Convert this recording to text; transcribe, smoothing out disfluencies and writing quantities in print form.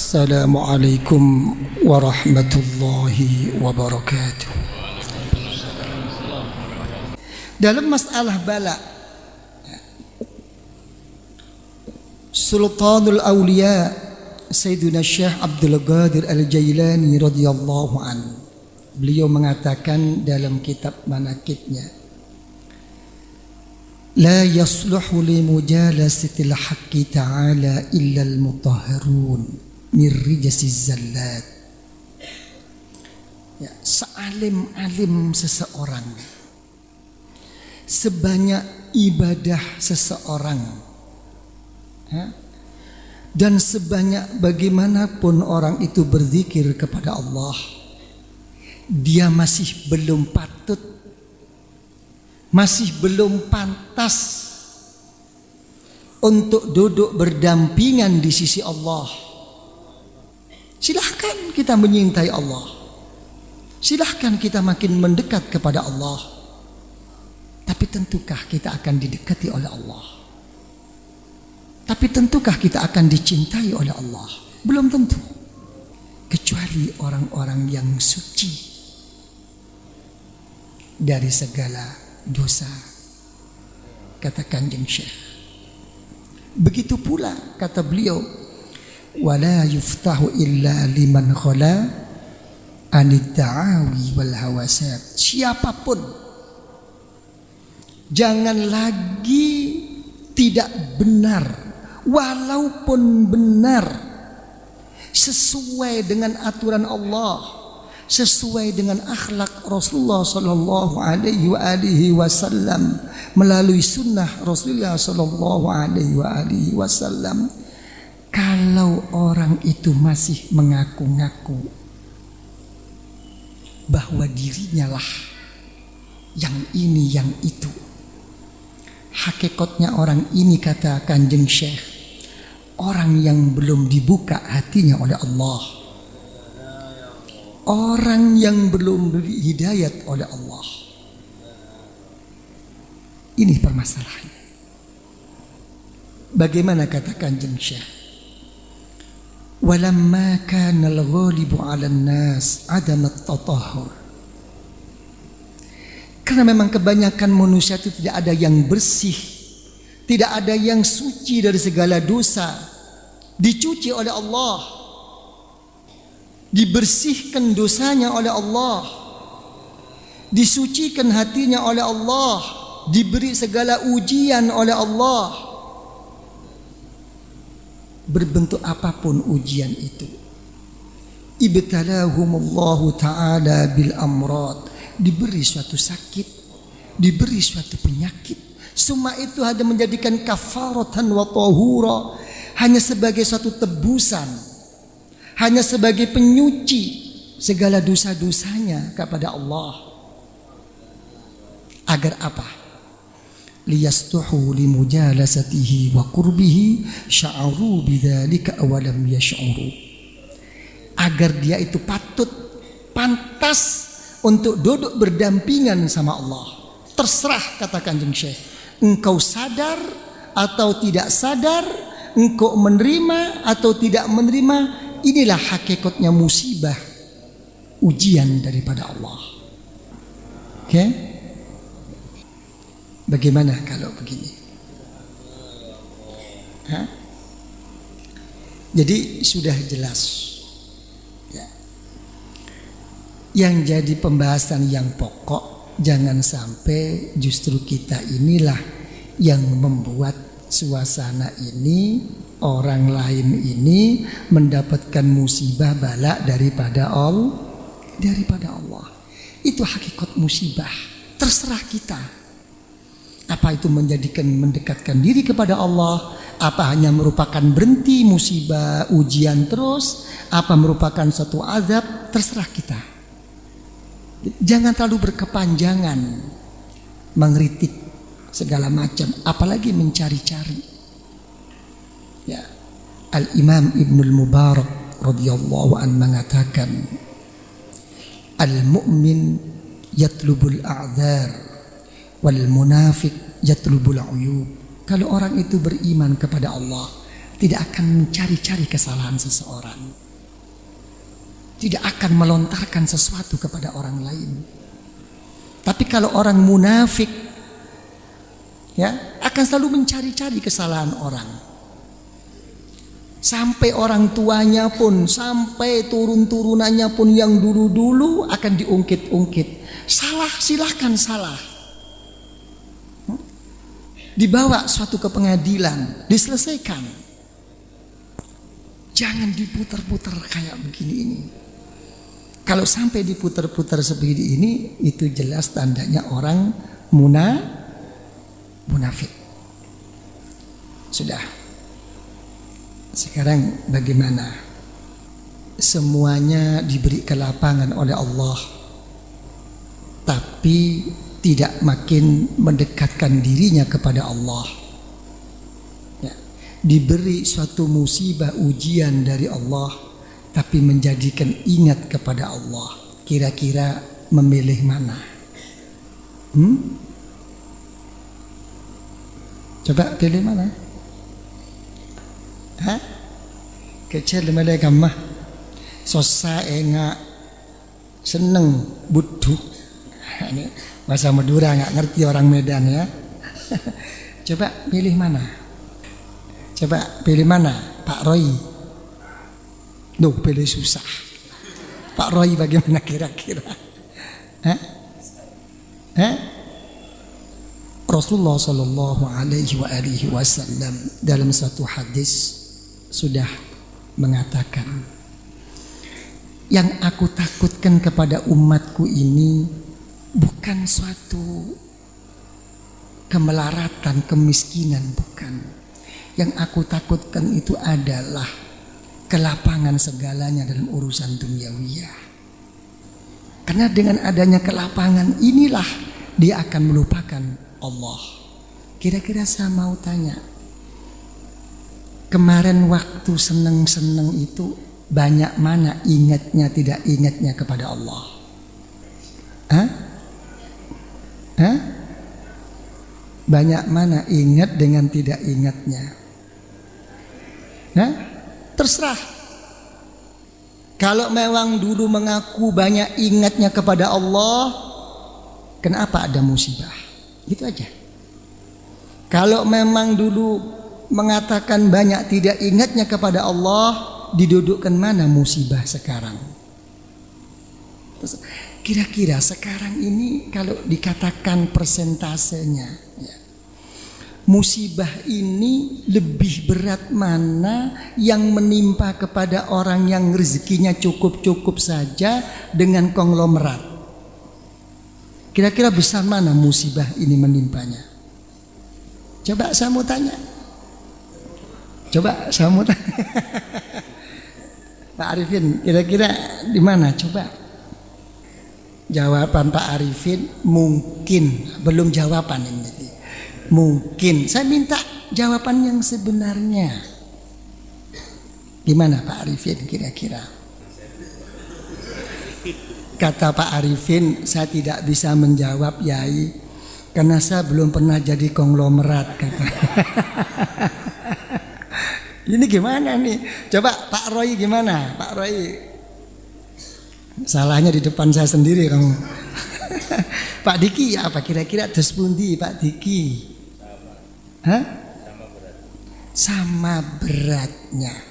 Assalamualaikum warahmatullahi wabarakatuh. Dalam masalah bala, Sultanul Auliya Sayyidina Syekh Abdul Qadir Al-Jailani radhiyallahu an, beliau mengatakan dalam kitab manaqibnya, la yasluhu li mujalasatil haqqi ta'ala illa al-mutahharun min rijasiz zallat. Ya, sealim-alim seseorang, sebanyak ibadah seseorang, dan sebanyak bagaimanapun orang itu berzikir kepada Allah, dia masih belum patut, masih belum pantas untuk duduk berdampingan di sisi Allah. Silahkan kita menyintai Allah, silahkan kita makin mendekat kepada Allah, tapi tentukah kita akan didekati oleh Allah? Tapi tentukah kita akan dicintai oleh Allah? Belum tentu, kecuali orang-orang yang suci dari segala dosa, kata Kanjeng Syekh. Begitu pula kata beliau, wala yuftahu illa liman khala anid da'awi wal hawasat. Siapapun jangan lagi tidak benar, walaupun benar sesuai dengan aturan Allah, sesuai dengan akhlak Rasulullah sallallahu alaihi wasallam, melalui sunnah Rasulullah sallallahu alaihi wasallam. Kalau orang itu masih mengaku-ngaku bahwa dirinya lah yang ini yang itu, hakikatnya orang ini, kata Kanjeng Syekh, orang yang belum dibuka hatinya oleh Allah, orang yang belum diberi hidayat oleh Allah. Ini permasalahannya. Bagaimana kata Kanjeng Syekh, walamma kana al-ghalibu 'ala an-nas 'adam at-tatahhur. Karena memang kebanyakan manusia itu tidak ada yang bersih, tidak ada yang suci dari segala dosa, dicuci oleh Allah, dibersihkan dosanya oleh Allah, disucikan hatinya oleh Allah, diberi segala ujian oleh Allah. Berbentuk apapun ujian itu, ibtalahumullahu ta'ala bil amrad, diberi suatu sakit, diberi suatu penyakit. Semua itu hanya menjadikan kafaratan wa tahura, hanya sebagai suatu tebusan, hanya sebagai penyuci segala dosa-dosanya kepada Allah. Agar apa? Liyastuhu limujalasatihi wa qurbihi sya'uru bidzalika awalam yash'uru. Agar dia itu patut, pantas untuk duduk berdampingan sama Allah. Terserah, kata Kanjeng Syekh, engkau sadar atau tidak sadar, engkau menerima atau tidak menerima, inilah hakikatnya musibah, ujian daripada Allah. Oke? Bagaimana kalau begini? Jadi sudah jelas ya. Yang jadi pembahasan yang pokok, jangan sampai justru kita inilah yang membuat suasana ini, orang lain ini mendapatkan musibah bala daripada Allah. Itu hakikat musibah. Terserah kita. Apa itu mendekatkan diri kepada Allah? Apa hanya merupakan berhenti musibah, ujian terus? Apa merupakan suatu azab? Terserah kita. Jangan terlalu berkepanjangan mengkritik segala macam, apalagi mencari-cari. Ya, Al-Imam Ibnul Mubarak radhiyallahu an mengatakan, al-mu'min yatlubul a'dzar wal munafik yatlubul uyub. Kalau orang itu beriman kepada Allah, tidak akan mencari-cari kesalahan seseorang, tidak akan melontarkan sesuatu kepada orang lain. Tapi kalau orang munafik, ya, akan selalu mencari-cari kesalahan orang. Sampai orang tuanya pun, sampai turun-turunannya pun yang dulu-dulu akan diungkit-ungkit. Salah, silahkan salah. Dibawa suatu ke pengadilan, diselesaikan. Jangan diputar-putar kayak begini ini. Kalau sampai diputar-putar seperti ini, itu jelas tandanya orang munafik. Sudah. Sekarang bagaimana? Semuanya diberi kelapangan oleh Allah, tapi tidak makin mendekatkan dirinya kepada Allah. Ya. Diberi suatu musibah ujian dari Allah, tapi menjadikan ingat kepada Allah. Kira-kira memilih mana? Coba pilih mana? Kecil mereka mah sosa enggak seneng butuh. Ini bahasa Madura, nggak ngerti orang Medan ya. Coba pilih mana? Coba pilih mana? Pak Roy. Duh, pilih susah. Pak Roy bagaimana kira-kira? Rasulullah Shallallahu Alaihi Wasallam dalam satu hadis sudah mengatakan, yang aku takutkan kepada umatku ini bukan suatu kemelaratan, kemiskinan, bukan. Yang aku takutkan itu adalah kelapangan segalanya dalam urusan duniawiyah. Karena dengan adanya kelapangan inilah dia akan melupakan Allah. Kira-kira saya mau tanya, kemarin waktu seneng-seneng itu banyak mana ingatnya, tidak ingatnya kepada Allah? Banyak mana ingat dengan tidak ingatnya? Terserah. Kalau memang dulu mengaku banyak ingatnya kepada Allah, kenapa ada musibah? Gitu aja. Kalau memang dulu mengatakan banyak tidak ingatnya kepada Allah, didudukkan mana musibah sekarang? Kira-kira sekarang ini kalau dikatakan persentasenya, ya, musibah ini lebih berat mana yang menimpa kepada orang yang rezekinya cukup-cukup saja dengan konglomerat? Kira-kira besar mana musibah ini menimpanya? Coba saya mau tanya. Pak Arifin, kira-kira di mana? Coba. Jawaban Pak Arifin mungkin, belum jawaban ini. Mungkin. Saya minta jawaban yang sebenarnya. Gimana Pak Arifin kira-kira? Kata Pak Arifin, saya tidak bisa menjawab Yai, karena saya belum pernah jadi konglomerat, kata. Ini gimana nih? Coba Pak Roy gimana? Pak Roy, salahnya di depan saya sendiri kamu. Pak Diki apa kira-kira terus pundi Pak Diki? Sama beratnya.